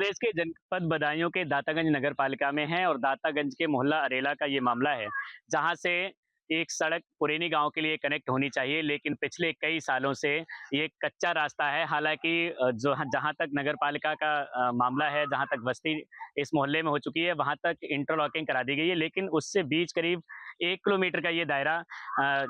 प्रदेश के जनपद बदायूं के दातागंज नगर पालिका में है और दातागंज के मोहल्ला अरेला का ये मामला है, जहां से एक सड़क पुरैनी गांव के लिए कनेक्ट होनी चाहिए, लेकिन पिछले कई सालों से ये कच्चा रास्ता है। हालांकि जो जहां तक नगर पालिका का मामला है, जहां तक बस्ती इस मोहल्ले में हो चुकी है, वहां तक इंटरलॉकिंग करा दी गई है, लेकिन उससे बीच करीब 1 किलोमीटर का ये दायरा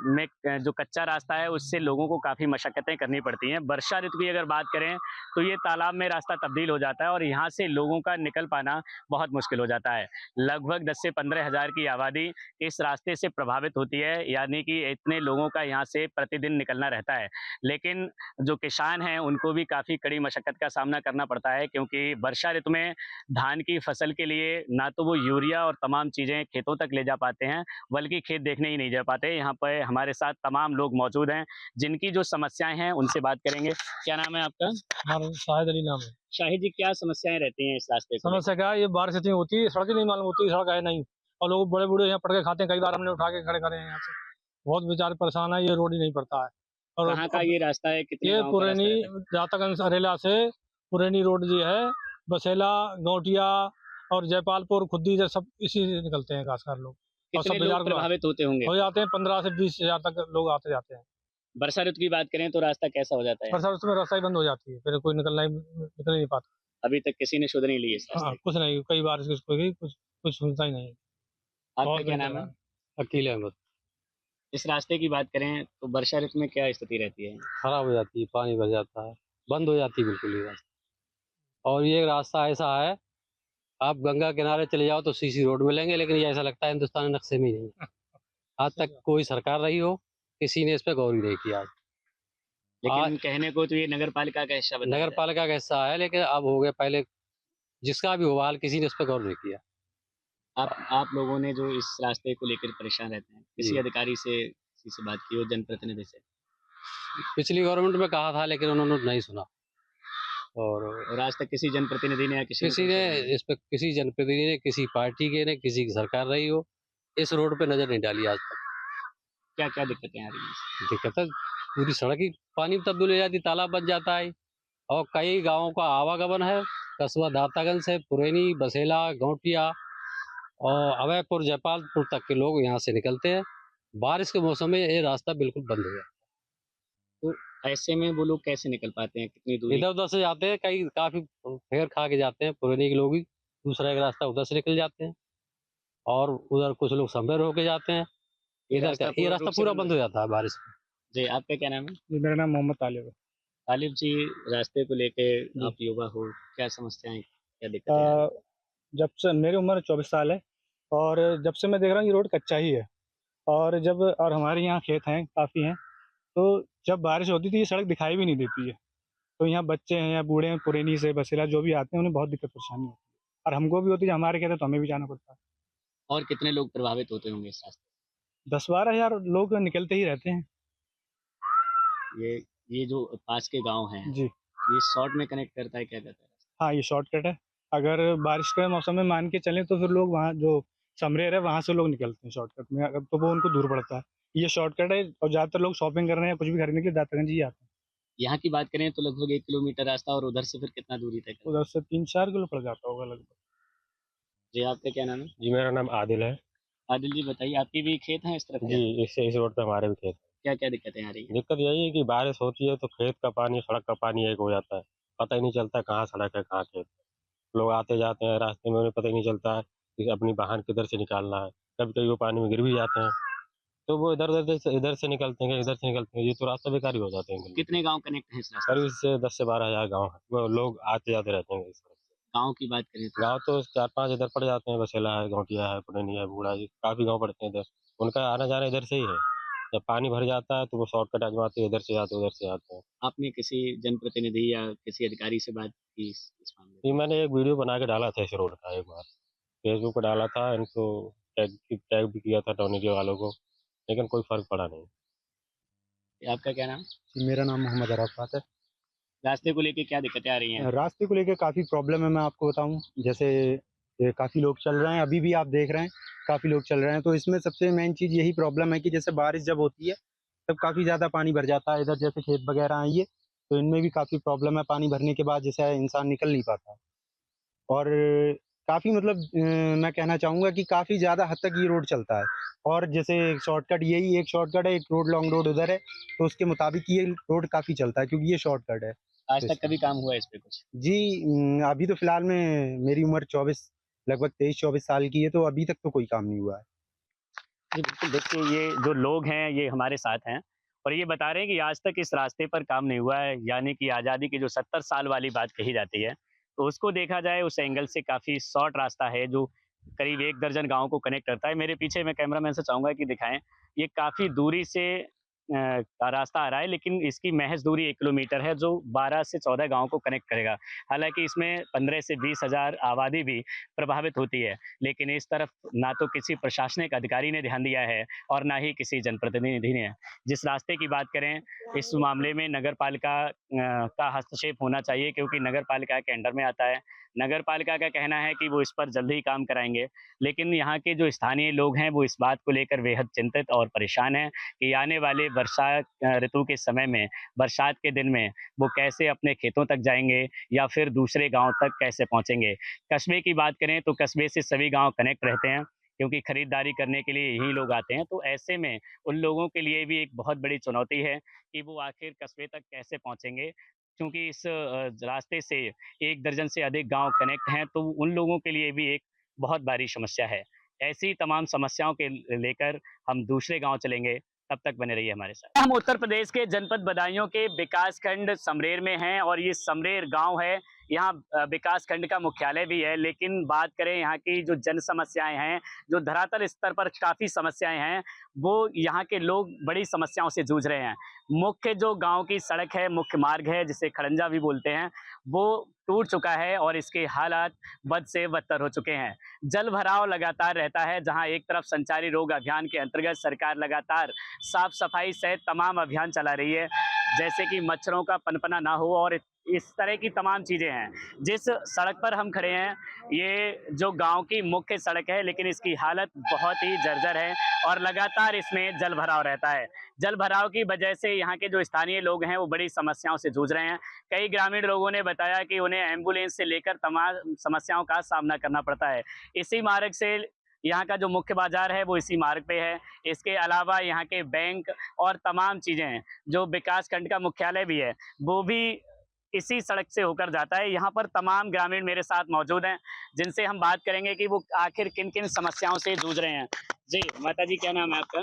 में जो कच्चा रास्ता है, उससे लोगों को काफ़ी मशक्कतें करनी पड़ती हैं। वर्षा ऋतु की अगर बात करें तो ये तालाब में रास्ता तब्दील हो जाता है और यहाँ से लोगों का निकल पाना बहुत मुश्किल हो जाता है। लगभग 10 से 15 हज़ार की आबादी इस रास्ते से प्रभावित होती है, यानी कि इतने लोगों का यहाँ से प्रतिदिन निकलना रहता है। लेकिन जो किसान हैं, उनको भी काफ़ी कड़ी मशक्कत का सामना करना पड़ता है, क्योंकि वर्षा ऋतु में धान की फसल के लिए ना तो वो यूरिया और तमाम चीज़ें खेतों तक ले जा पाते हैं, बल्कि खेत देखने ही नहीं जा पाते। यहाँ पे हमारे साथ तमाम लोग मौजूद हैं, जिनकी जो समस्याएँ हैं, उनसे बात करेंगे। क्या नाम है आपका? हमारा शाहिद अली नाम है। शाहिद जी, क्या समस्याएँ रहती हैं इस रास्ते को लेकर? समस्या क्या है, ये बारिश इतनी होती है, सड़क ही नहीं मालूम होती, सड़क है नहीं और लोग बड़े बूढ़े यहाँ पड़ के खाते हैं। कई बार हमने उठा के खड़े करे हैं यहाँ से, बहुत बेचारे परेशान है। ये रोड ही नहीं पड़ता है। और कहाँ का ये रास्ता है? कितने ये गाँव का रास्ता पुरैनी रहता है? दातागंज अरेला से पुरैनी रोड जी है, बसेला, गौटिया और जयपालपुर खुद्दी इधर सब इसी से निकलते हैं खासकर लोग। और कितने सब लोग बाजार प्रभावित होते होंगे? हो जाते हैं, 15 से 20 हजार तक लोग आते जाते हैं। वर्षा ऋतु की बात करें तो रास्ता कैसा हो जाता है? बरसात उसमें रास्ता ही बंद हो जाती है, फिर कोई निकल नहीं पाता। अभी तक किसी ने सुध नहीं ली इस हाँ, रास्ते की। कुछ नहीं, कई बार कोई कुछ कुछ सुनता ही नहीं। आपका बहुत क्या बेकार नाम है? है। अकील अहमद। इस रास्ते की बात करें तो वर्षा ऋतु में क्या स्थिति रहती है? खराब हो जाती है, पानी भर जाता है, बंद हो जाती है बिल्कुल ये रास्ता। और ये रास्ता ऐसा है, आप गंगा किनारे चले जाओ तो सीसी रोड मिलेंगे, लेकिन ये ऐसा लगता है हिंदुस्तानी नक्शे में ही नहीं है। आज तक कोई सरकार रही हो, किसी ने इस पे गौर ही नहीं किया। लेकिन आज कहने को तो ये नगर पालिका का हिस्सा बताया नगर जाता है। पालिका का हिस्सा है, लेकिन अब हो गया, पहले जिसका भी हुआ हाल किसी ने इस पे गौर नहीं किया। आप लोगों ने जो इस रास्ते को लेकर परेशान रहते हैं, किसी जी, अधिकारी से किसी से बात की हो, जनप्रतिनिधि से? पिछली गवर्नमेंट में कहा था, लेकिन उन्होंने नहीं सुना। और और आज तक किसी जनप्रतिनिधि ने या किसी ने किसी कोई ने सुध नहीं ली? इस पे, किसी जनप्रतिनिधि ने, किसी पार्टी के ने, किसी की सरकार रही हो, इस रोड पे नजर नहीं डाली आज तक। क्या क्या दिक्कतें आ रही हैं? दिक्कत है, पूरी सड़क ही पानी में तब्दील हो जाती, तालाब बन जाता है। और कई गांवों का आवागमन है, कस्बा दातागंज से पुरैनी, बसेला, गौटिया और अभयपुर, जयपालपुर तक के लोग यहाँ से निकलते हैं। बारिश के मौसम में ये रास्ता बिल्कुल बंद हो गया। तो ऐसे में वो लोग कैसे निकल पाते हैं? कितनी दूरी? इधर उधर से जाते हैं, कई काफी फेर खा के जाते हैं पुरैनी के लोग ही, दूसरा एक रास्ता उधर से निकल जाते हैं और उधर कुछ लोग समवेर होके जाते हैं। ये इधर रास्ता ये पूर्ण रास्ता रूप से पूरा बंद हो बंद हो जाता जाता है बारिश में। है? जी, आपका क्या नाम है? जी, मेरा नाम मोहम्मद तालिब है। तालिब जी, रास्ते को लेके जी। आप युवा हो, क्या समस्याएं, क्या दिक्कतें आ रही हैं? जब से मेरी उम्र 24 साल है और जब से मैं देख रहा हूँ ये रोड कच्चा ही है। और हमारे यहाँ खेत हैं, काफ़ी हैं, तो जब बारिश होती थी ये सड़क दिखाई भी नहीं देती है। तो यहाँ बच्चे हैं या बूढ़े हैं, पुरैनी से बसेरा जो भी आते हैं, उन्हें बहुत दिक्कत परेशानी होती है और हमको भी होती है। हमारे खेत है तो हमें भी जाना पड़ता है। और कितने लोग प्रभावित होते होंगे इस रास्ते 10-12 हज़ार लोग निकलते ही रहते हैं। से? ये जो पास के गांव हैं, जी। ये शॉर्ट में कनेक्ट करता है, क्या करता है? हाँ, ये शॉर्टकट है। अगर बारिश के मौसम में मान के चलें तो फिर लोग वहाँ जो समरेर है वहाँ से लोग निकलते हैं शॉर्टकट में, अगर तो वो उनको दूर पड़ता है। ये शॉर्टकट है और ज़्यादातर लोग शॉपिंग करने या कुछ भी खरीदने के लिए दातागंज ही आते हैं। यहाँ की बात करें तो लगभग 1 किलोमीटर रास्ता, और उधर से फिर कितना दूरी तय करता उधर से 3-4 किलो पड़ जाता होगा लगभग। है? जी, आपका क्या नाम है? जी, मेरा नाम आदिल है। आदिल जी, बताइए, आपकी भी खेत हैं इस तरफ जी, क्या? इस रोड पे हमारे भी खेत हैं। क्या क्या दिक्कतें आ रही हैं? दिक्कत यही है कि बारिश होती है तो खेत का पानी, सड़क का पानी एक हो जाता है। पता ही नहीं चलता कहाँ सड़क है, कहाँ खेत है। लोग आते जाते हैं रास्ते में, उन्हें पता ही नहीं चलता है कि अपनी वाहन किधर से निकालना है। कभी-कभी वो पानी में गिर भी जाते हैं, तो वो इधर से निकलते हैं, इधर से निकलते हैं। ये तो रास्ता बेकार ही हो जाते हैं इनके लिए। कितने गांव कनेक्ट हैं इस रास्ते करीब से? से 10 से 12 हज़ार गाँव हैं। वो लोग आते-जाते रहते हैं इस सड़क से। गांव की बात करें तो गाँव तो 4-5 इधर पड़ जाते हैं, बसेला है, गौटिया है, पुरैनी है, बूढ़ा जी, काफ़ी गाँव पड़ते हैं इधर। उनका आना-जाना इधर से ही है। जब पानी भर जाता है तो वो शॉर्टकट आज़माते हैं, इधर से जाते हैं, उधर से आते हैं। आपने किसी जनप्रतिनिधि या किसी अधिकारी से बात की इस मामले में? जी, मैंने एक वीडियो बना के डाला था इस रोड का एक बार, फेसबुक पे डाला था, इनको टैग भी किया था टॉनी वालों को, लेकिन कोई फ़र्क पड़ा नहीं। आपका क्या नाम? जी, मेरा नाम मोहम्मद अराफात है। रास्ते को लेके क्या दिक्कतें आ रही हैं? रास्ते को लेके काफ़ी प्रॉब्लम है, मैं आपको बताऊँ। जैसे काफ़ी लोग चल रहे हैं, अभी भी आप देख रहे हैं, काफ़ी लोग चल रहे हैं। तो इसमें सबसे मेन चीज़ यही प्रॉब्लम है कि जैसे बारिश जब होती है, तब काफ़ी ज़्यादा पानी भर जाता है। इधर जैसे खेत वगैरह हैं ये, तो इनमें भी काफ़ी प्रॉब्लम है। पानी भरने के बाद जैसे इंसान निकल नहीं पाता। और काफ़ी मतलब मैं कहना चाहूँगा कि काफ़ी ज़्यादा हद तक ये रोड चलता है। और जैसे शॉर्टकट यही एक शॉर्टकट है, एक रोड लॉन्ग रोड उधर है, तो उसके मुताबिक ये रोड काफ़ी चलता है क्योंकि ये शॉर्टकट है। आज तो तक इस कभी काम हुआ है इस पे कुछ? जी अभी तो फ़िलहाल में मेरी उम्र 24 लगभग 23-24 साल की है, तो अभी तक तो कोई काम नहीं हुआ है। जी, बिल्कुल देखिए ये जो लोग हैं ये हमारे साथ हैं और ये बता रहे हैं कि आज तक इस रास्ते पर काम नहीं हुआ है, यानी कि आज़ादी की जो 70 साल वाली बात कही जाती है, तो उसको देखा जाए उस एंगल से काफ़ी शॉर्ट रास्ता है जो करीब 1 दर्जन गाँव को कनेक्ट करता है। मेरे पीछे मैं कैमरामैन से चाहूँगा कि दिखाएँ, ये काफ़ी दूरी से रास्ता आ रहा है लेकिन इसकी महज़ दूरी 1 किलोमीटर है जो 12 से 14 गाँव को कनेक्ट करेगा। हालाँकि इसमें 15 से 20 हज़ार आबादी भी प्रभावित होती है, लेकिन इस तरफ ना तो किसी प्रशासनिक अधिकारी ने ध्यान दिया है और ना ही किसी जनप्रतिनिधि ने। जिस रास्ते की बात करें, इस मामले में नगर पालिका का हस्तक्षेप होना चाहिए क्योंकि नगर पालिका के अंडर में आता है। नगर पालिका का कहना है कि वो इस पर जल्द ही काम कराएँगे, लेकिन यहाँ के जो स्थानीय लोग हैं, वो इस बात को लेकर बेहद चिंतित और परेशान हैं कि आने वाले बरसात ऋतु के समय में, बरसात के दिन में वो कैसे अपने खेतों तक जाएँगे या फिर दूसरे गाँव तक कैसे पहुँचेंगे। कस्बे की बात करें तो कस्बे से सभी गाँव कनेक्ट रहते हैं क्योंकि खरीदारी करने के लिए यही लोग आते हैं। तो ऐसे में उन लोगों के लिए भी एक बहुत बड़ी चुनौती है कि वो आखिर कस्बे तक कैसे पहुँचेंगे। क्योंकि इस रास्ते से 1 दर्जन से अधिक गाँव कनेक्ट हैं, तो उन लोगों के लिए भी एक बहुत भारी समस्या है। ऐसी तमाम समस्याओं के लेकर हम दूसरे गाँव चलेंगे, तब तक बने रहिए हमारे साथ। हम उत्तर प्रदेश के जनपद बदायूं के विकासखंड समरेर में हैं और ये समरेर गाँव है। यहाँ विकासखंड का मुख्यालय भी है, लेकिन बात करें यहाँ की जो जन समस्याएँ हैं, जो धरातल स्तर पर काफ़ी समस्याएँ हैं, वो यहाँ के लोग बड़ी समस्याओं से जूझ रहे हैं। मुख्य जो गाँव की सड़क है, मुख्य मार्ग है, जिसे खड़ंजा भी बोलते हैं, वो टूट चुका है और इसके हालात बद से बदतर हो चुके हैं। जल भराव लगातार रहता है, जहाँ एक तरफ संचारी रोग अभियान के अंतर्गत सरकार लगातार साफ-सफाई सहित तमाम अभियान चला रही है, जैसे कि मच्छरों का पनपना ना हो और इस तरह की तमाम चीज़ें हैं। जिस सड़क पर हम खड़े हैं, ये जो गाँव की मुख्य सड़क है, लेकिन इसकी हालत बहुत ही जर्जर है और लगातार इसमें जल भराव रहता है। जल भराव की वजह से यहाँ के जो स्थानीय लोग हैं, वो बड़ी समस्याओं से जूझ रहे हैं। कई ग्रामीण लोगों ने बताया कि उन्हें एम्बुलेंस से लेकर तमाम समस्याओं का सामना करना पड़ता है। इसी मार्ग से यहाँ का जो मुख्य बाज़ार है, वो इसी मार्ग पे है। इसके अलावा यहाँ के बैंक और तमाम चीज़ें हैं। जो विकासखंड का मुख्यालय भी है, वो भी इसी सड़क से होकर जाता है। यहाँ पर तमाम ग्रामीण मेरे साथ मौजूद हैं, जिनसे हम बात करेंगे कि वो आखिर किन-किन समस्याओं से जूझ रहे हैं। जी, माताजी क्या नाम है आपका?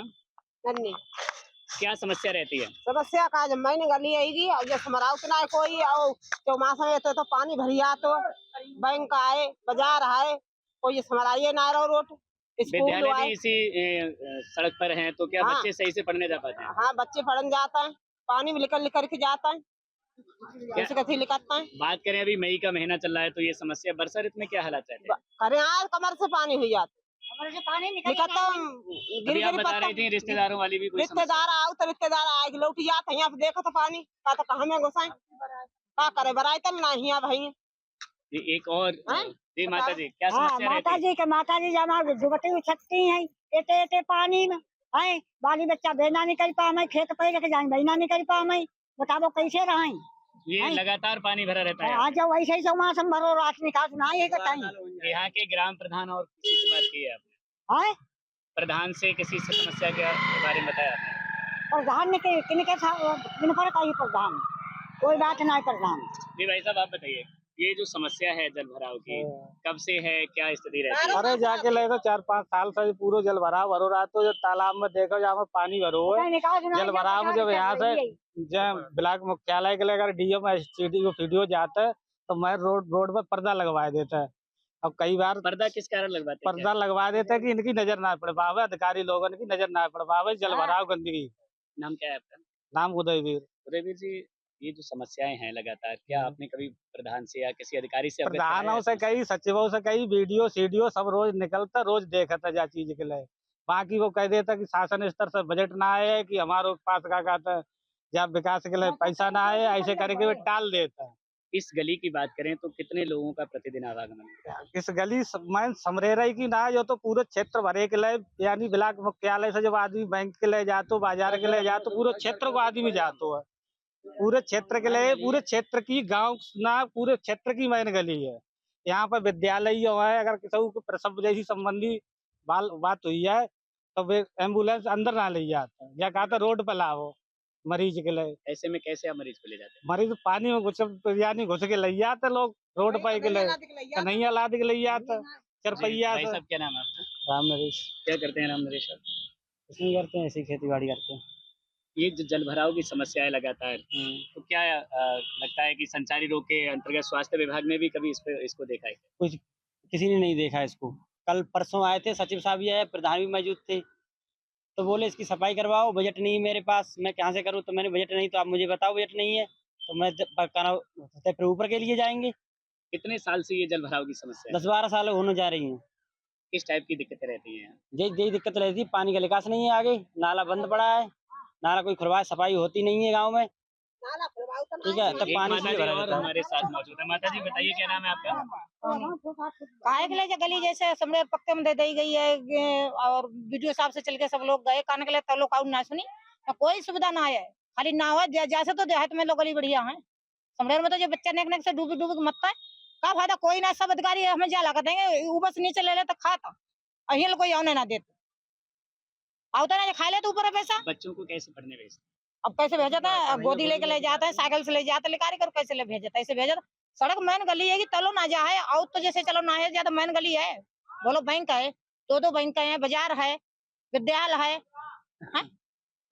नन्ही क्या समस्या रहती है? समस्या का जब मैंने गली आएगी और जब समराव के ना कोई और चौमासा में तो पानी भरिया तो बैंक आए बाजार आए कोई समराइए ना रहो रोड स्कूल विद्यालय भी आए। इसी सड़क पर हैं, तो क्या हाँ बच्चे सही से पढ़ने जा पाते हैं? हाँ बच्चे पढ़ने जाता है पानी भी लिकर के जाता है क्या ऐसे कथी लिखता है बात करें अभी मई का महीना चल रहा है, तो ये समस्या वर्षा ऋतु में क्या हालात रहते हैं? करे आज कमर से पानी हुई जाता कमर से पानी लिखता अभी आप बता रही थी रिश्तेदारों वाली भी कोई समस्या? रिश्तेदार आओ तो रिश्तेदार आए कि लौट जाते हैं यहाँ पे देखो तो पानी का तो कहाँ में घुसाए का करे बराई तब ना हिया भाई जी, एक और हाँ? जी माता जी क्या हाँ समस्या रहती है? माता जी जमा जुगती छटती है एते एते पानी में है बाली बच्चा बेना नहीं कर पावे खेत पे लेके जाए बेना नहीं कर पावे बताओ कैसे रहे ये नहीं। लगातार पानी भरा रहता है। आज जब वैसे ही समासम भरो रात निकास ना है बताई यहाँ के ग्राम प्रधान और किसी से बात की है आपने? है प्रधान से किसी से समस्या के बारे में बताया आपने? प्रधान ने किनके किन पर कही प्रधान कोई बात नहीं प्रधान जी भाई साहब आप बताइए, ये जो समस्या है जल भराव की, कब से है, क्या स्थिति रहती है? अरे जाके ले तो 4-5 साल से पूरा जल भराव भरो रहा तो जब तालाब में देखो जहाँ में पानी भरो है जल भराव में जब यहाँ से जब ब्लॉक मुख्यालय के लेकर डीएम एसटीडी को वीडियो जाता है तो मैं रोड पर पर्दा लगवा देता है। अब कई बार पर्दा किस कारण लगवाते हैं? पर्दा लगवा देता है कि इनकी नजर ना पड़ पावे अधिकारी लोगों की नजर ना पड़ पावे जल भराव गंदगी। नाम क्या है आपका? नाम उदयवीर। उदयवीर जी, ये जो समस्याएं हैं लगातार, क्या आपने कभी प्रधान से या किसी अधिकारी से अवगत प्रधानों कराया से है? कई सचिवों से कई वीडियो सीडियो सब रोज निकलता रोज देखता जा चीज के लिए बाकी वो कह देता कि शासन स्तर से बजट ना आए कि हमारे पास क्या कहता है या विकास के लिए पैसा ना आए ऐसे करके वो टाल देता है। इस गली की बात करें तो कितने लोगों का प्रतिदिन आवागमन है? इस गली मैं समरेरा की ना जो तो पूरे क्षेत्र भरे के लिए यानी ब्लॉक मुख्यालय से जब आदमी बैंक के लिए जातो बाजार के लिए जातो पूरे क्षेत्र को आदमी जातो है पूरे क्षेत्र के लिए पूरे क्षेत्र की गांव ना पूरे क्षेत्र की मेन गली है यहाँ पर विद्यालय जो है, अगर किसी को प्रसव जैसी संबंधी बात हुई है तो वे एम्बुलेंस अंदर ना ले जाते हैं, या कहा था रोड पर लाओ मरीज के लिए। ऐसे में कैसे आप मरीज को ले जाते हैं? मरीज पानी में घुस यानी घुस के ले जाते लोग रोड पर के लिए, कन्हैया लाद के ले जाते चरपैया भाई से। साहब क्या नाम है आपका? राम नरेश। क्या करते हैं राम नरेश साहब? कुछ नहीं करते हैं, ऐसी खेती बाड़ी करते हैं। ये जो जल भराव की समस्या है लगातार, तो क्या लगता है कि संचारी रोग के अंतर्गत स्वास्थ्य विभाग ने भी कभी इसको देखा है? कुछ किसी ने नहीं देखा इसको। कल परसों आए थे, सचिव साहब भी आए, प्रधान भी मौजूद थे, तो बोले इसकी सफाई करवाओ, बजट नहीं है मेरे पास, मैं कहाँ से करूँ? तो मैंने बजट नहीं तो आप मुझे बताओ बजट नहीं है, तो मैं फिर ऊपर के लिए जाएंगे। कितने साल से ये जल भराव की समस्या है? 10-12 साल होने जा रही हैं। किस टाइप की दिक्कतें रहती हैं? यही दिक्कत रहती है, पानी का निकास नहीं है, आगे नाला बंद पड़ा है, नाला कोई खुलवाए, सफाई होती नहीं है गाँव में, ठीक है, तो एक पानी माता से जी भरा और रहता है। हमारे साथ मौजूद है। माता जी बताइए क्या नाम है आपका? काहे के लिए जो गली जैसे समरे पक्के में दे दी गई है और वीडियो साहब से चल के सब लोग गए कान के लिए, तो लोग आउट ना सुनी, तो कोई सुविधा ना है, खाली ना हो जैसे तो देहात में लोग गली बढ़िया है, समरेर में तो जो बच्चा नेक नेक से डूबी डूबी मरता है, का फायदा? कोई ना, सब अधिकारी हमें जा लगा देंगे, ऊपर से नीचे ले ले तो खाता अहिल कोई आने ना देते, आवता ना खा ले तो ऊपर है पैसा। बच्चों को कैसे पढ़ने भेजते? अब कैसे भेजा था? अब गोदी लेके ले जाते हैं, साइकिल से ले जाते हैं, कारीगर कैसे ले भेजा था? ऐसे भेजा था। सड़क मेन गली है कि तलो ना जाए, आउट तो जैसे चलो ना है, ज्यादा मेन गली है, बोलो बैंक है, दो बैंक है, बाजार है, विद्यालय है, हाँ?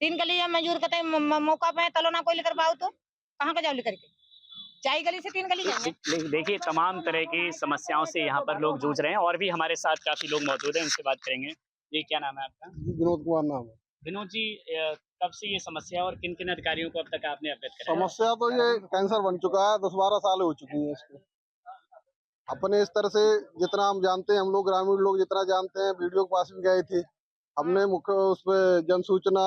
3 गली है, मजूर कहते हैं मौका पे तलो ना कोई लेकर पाओ तो कहाँ का जाओ लेकर के? 4 गली से 3 गली जाएंगे। देखिए तमाम तरह की समस्याओं से यहाँ पर लोग जूझ रहे हैं और भी हमारे साथ काफी लोग मौजूद हैं, उनसे बात करेंगे। ये क्या नाम है आपका? विनोद कुमार नाम है। विनोद जी, कब से ये समस्या और किन किन अधिकारियों को अब तक आपने अवगत कराया? समस्या तो ये कैंसर बन चुका है, 10-12 साल हो चुकी हैं इसको। अपने स्तर से जितना हम जानते हैं, हम लोग ग्रामीण लोग जितना जानते हैं, वीडियो के पास भी गए थे, हमने मुख्य उस पे जन सूचना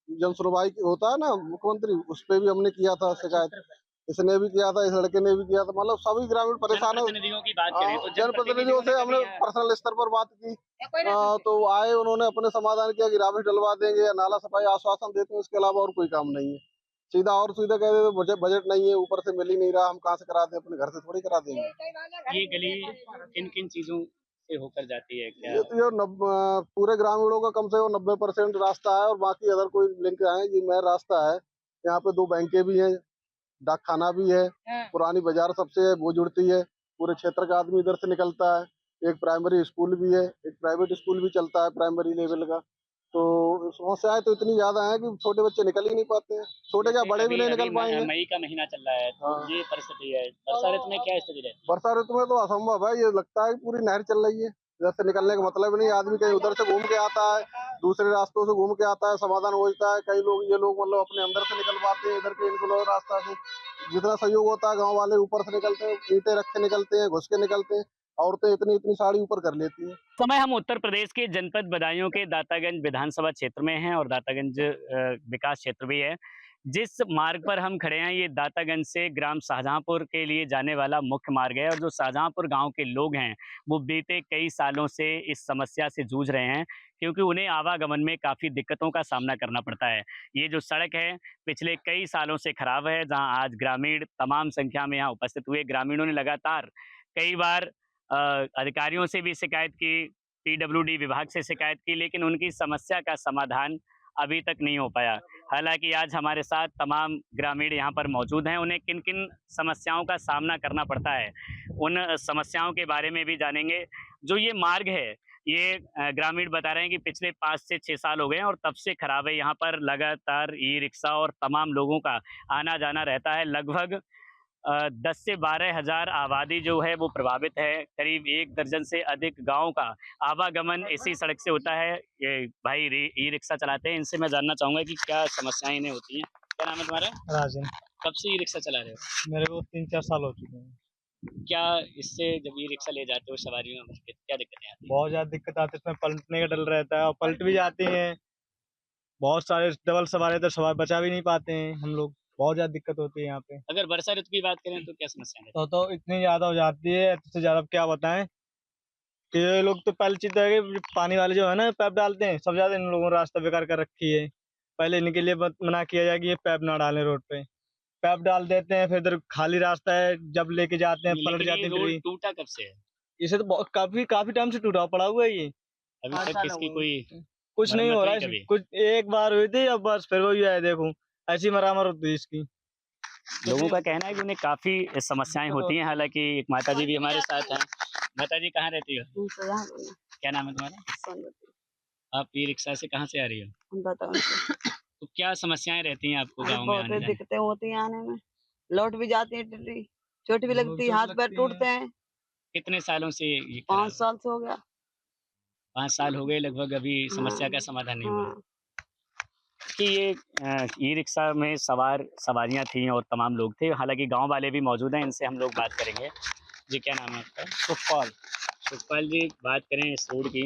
जन सुनवाई होता है ना मुख्यमंत्री, उस पे भी हमने किया था शिकायत, इसने भी किया था, इस लड़के ने भी किया था, मतलब सभी ग्रामीण परेशान हो। जनप्रतिनिधियों की बात करें तो जनप्रतिनिधियों से हमने पर्सनल स्तर पर बात की, तो आए, उन्होंने अपने समाधान किया कि राबिश डलवा देंगे या नाला सफाई आश्वासन देते हैं, उसके अलावा और कोई काम नहीं है। सीधा और सीधा कह देते बजट नहीं है, ऊपर से मिल ही नहीं रहा, हम कहाँ से करा दें, अपने घर से थोड़ी करा देंगे। ये गली किन किन चीजों से होकर जाती है? क्या ये तो पूरे ग्रामीणों का कम से कम 90% रास्ता है और बाकी अदर कोई लिंक है, ये मेन रास्ता है। यहाँ पे 2 बैंकें भी हैं, डाक खाना भी है, पुरानी बाजार सबसे है, वो जुड़ती है, पूरे क्षेत्र का आदमी इधर से निकलता है, एक प्राइमरी स्कूल भी है, एक प्राइवेट स्कूल भी चलता है प्राइमरी लेवल का। तो समस्याएं तो इतनी ज्यादा हैं कि छोटे बच्चे निकल ही नहीं पाते हैं, छोटे क्या बड़े भी नहीं निकल पाएंगे। मई का महीना चल रहा है, तो ये परिस्थिति है। वर्षा ऋतु में क्या स्थिति है? वर्षा ऋतु में तो असंभव है, ये लगता है कि पूरी नहर चल रही है, इधर से निकलने का मतलब नहीं, आदमी कहीं उधर से घूम के आता है, दूसरे रास्तों से घूम के आता है, समाधान हो जाता है। कई लोग ये लोग मतलब अपने अंदर से निकलवाते हैं, इधर के इनको रास्ता से जितना सहयोग होता है, गांव वाले ऊपर से निकलते हैं, ईंटें रख के निकलते हैं, घुस के निकलते हैं, औरतें इतनी साड़ी ऊपर कर लेती हैं। समय हम उत्तर प्रदेश के जनपद बदायूं के दातागंज विधानसभा क्षेत्र में हैं और दातागंज विकास क्षेत्र भी है। जिस मार्ग पर हम खड़े हैं, ये दातागंज से ग्राम शाहजहांपुर के लिए जाने वाला मुख्य मार्ग है और जो शाहजहांपुर गांव के लोग हैं वो बीते कई सालों से इस समस्या से जूझ रहे हैं, क्योंकि उन्हें आवागमन में काफ़ी दिक्कतों का सामना करना पड़ता है। ये जो सड़क है पिछले कई सालों से खराब है, जहां आज ग्रामीण तमाम संख्या में यहाँ उपस्थित हुए। ग्रामीणों ने लगातार कई बार अधिकारियों से भी शिकायत की, पीडब्ल्यूडी विभाग से शिकायत की, लेकिन उनकी समस्या का समाधान अभी तक नहीं हो पाया। हालांकि आज हमारे साथ तमाम ग्रामीण यहाँ पर मौजूद हैं, उन्हें किन किन समस्याओं का सामना करना पड़ता है उन समस्याओं के बारे में भी जानेंगे। जो ये मार्ग है, ये ग्रामीण बता रहे हैं कि पिछले 5 से 6 साल हो गए हैं और तब से खराब है। यहाँ पर लगातार ई रिक्शा और तमाम लोगों का आना जाना रहता है। लगभग 10 से 12 हज़ार आबादी जो है वो प्रभावित है। करीब 1 दर्जन से अधिक गाँव का आवागमन इसी सड़क से होता है। ये भाई ई रिक्शा चलाते हैं, इनसे मैं जानना चाहूँगा कि क्या समस्याएं इन्हें होती हैं। क्या नाम है तुम्हारा? राजन। कब से ई रिक्शा चला रहे हो? मेरे को 3-4 साल हो चुके हैं। क्या इससे जब ई रिक्शा ले जाते हो सवारियों में क्या दिक्कतें आती हैं? बहुत ज़्यादा दिक्कत आती है, इसमें पलटने का डर रहता है और पलट भी जाती हैं। बहुत सारे डबल सवार है तो सवार बचा भी नहीं पाते हैं हम लोग, बहुत ज़्यादा दिक्कत होती है यहाँ पे। अगर वर्षा ऋतु की बात करें तो क्या समस्या है? तो इतनी ज़्यादा हो जाती है, इससे ज़्यादा क्या बताएं कि ये लोग तो पहले चीज़ है कि पानी वाले जो है ना पैप डालते हैं, सब ज़्यादा इन लोगों ने रास्ता बेकार कर रखी है। पहले इनके लिए मना किया जाए कि ये पैप ना डालें रोड पे। पैप डाल देते हैं, फिर इधर खाली रास्ता है, जब लेके जाते हैं पलट लेकिन जाते ये हैं। फिर रोड ये- टूटा कब से है? इसे तो बहुत काफी काफी टाइम से टूटा पड़ा हुआ है ये। अभी तक इसकी कोई कुछ नहीं हो मरम्मत रहा हुई है, कभी? कुछ एक बार हुई थी, अब बस फिर वही है, देखो ऐसी मरम्मत होती है इसकी। लोगों का कहना है कि उन्हें काफी समस्याएं होती हैं। हालांकि एक माता जी भी हमारे साथ हैं। माता जी कहाँ रहती हो? क्या नाम है तुम्हारा? आप ई रिक्शा से कहाँ से आ रही हो? तो क्या समस्याएं रहती हैं आपको गांव में बहुत आने जाने? दिक्कतें होती हैं आने में, लौट भी जाती है टिड्डी, चोट भी लगती है, हाथ पैर टूटते हैं। कितने सालों से ये 5 साल से हो गया। 5 साल हो गए लगभग, अभी समस्या का समाधान नहीं हुआ। हाँ। कि ये ई रिक्शा में सवारियां थी और तमाम लोग थे। हालांकि गांव वाले भी मौजूद हैं, इनसे हम लोग बात करेंगे। जी क्या नाम है आपका? सुखपाल जी, बात करें इस रोड की,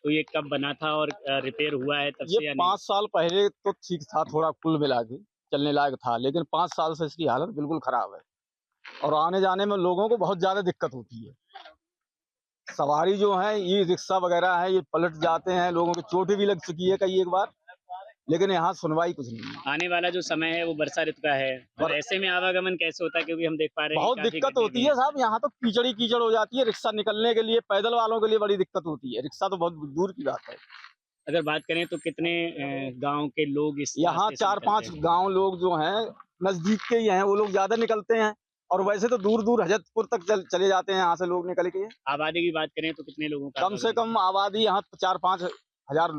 तो ये कब बना था और रिपेयर हुआ है तब से या ये नहीं? 5 साल पहले तो ठीक था, थोड़ा कुल मिला के चलने लायक था, लेकिन 5 साल से इसकी हालत बिल्कुल खराब है और आने जाने में लोगों को बहुत ज्यादा दिक्कत होती है। सवारी जो है ये रिक्शा वगैरह है, ये पलट जाते हैं, लोगों की चोट भी लग चुकी है कई एक बार, लेकिन यहाँ सुनवाई कुछ नहीं है। आने वाला जो समय है वो वर्षा ऋतु का है, और ऐसे में आवागमन कैसे होता है? क्योंकि हम देख पा रहे हैं बहुत काफी दिक्कत गड्ढे होती भी है हैं। साहब, यहाँ तो कीचड़ ही कीचड़ हो जाती है, रिक्शा निकलने के लिए पैदल वालों के लिए बड़ी दिक्कत होती है, रिक्शा तो बहुत दूर की बात है। अगर बात करें तो कितने गांव के लोग इस यहाँ रास्ते से 4-5 निकलते हैं? गांव लोग जो हैं नजदीक के ही हैं, वो लोग ज्यादा निकलते हैं, और वैसे तो दूर दूर हजरतपुर तक चले जाते हैं यहाँ से लोग निकल के। आबादी की बात करें तो कितने लोगों का कम से आवागमन कम आबादी यहाँ 4-5 हजार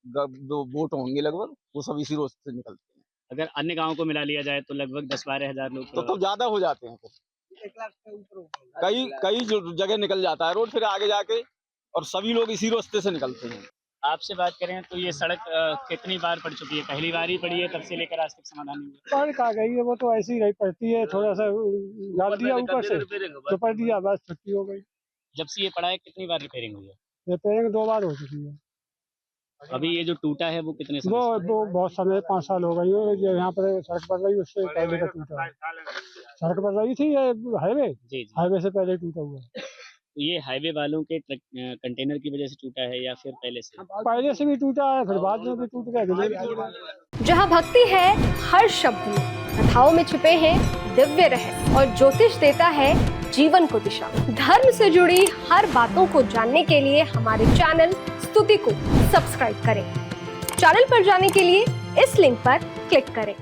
दो वोट होंगे लगभग, वो सब इसी रोड से निकलते हैं। अगर अन्य गांव को मिला लिया जाए तो लगभग 10-12 हजार लोग तो ज्यादा हो जाते हैं, फिर कई जगह निकल जाता है रोड फिर आगे जाके, और सभी लोग इसी रास्ते से निकलते हैं। आपसे बात करें तो ये सड़क कितनी बार पड़ चुकी है? पहली बार ही पड़ी है, तब से लेकर आज तक समाधान नहीं हुआ? सड़क आ गई है, वो तो ऐसी ही पड़ती है, थोड़ा सा डाल दिया ऊपर से तो पड़ दिया, बस छुट्टी हो गई। जब से ये पड़ा है कितनी बार रिपेयरिंग हुई है? रिपेयरिंग 2 बार हो चुकी है। अभी ये जो टूटा है वो कितने समय वो से? वो बहुत समय 5 साल हो गई है, जो यहाँ पर सड़क बन रही उससे पहले का टूटा है। सड़क बन रही थी, ये हाईवे जी जी। हाईवे से पहले टूटा हुआ है। तो ये हाईवे वालों के कंटेनर की वजह से टूटा है या फिर पहले से? पहले से भी टूटा है, फिर बाद में भी टूट गया। जहाँ भक्ति है हर शब्द में, कथाओं में छुपे हैं दिव्य रहस्य, और ज्योतिष देता है जीवन को दिशा। धर्म से जुड़ी हर बातों को जानने के लिए हमारे चैनल स्तुति को सब्सक्राइब करें। चैनल पर जाने के लिए इस लिंक पर क्लिक करें।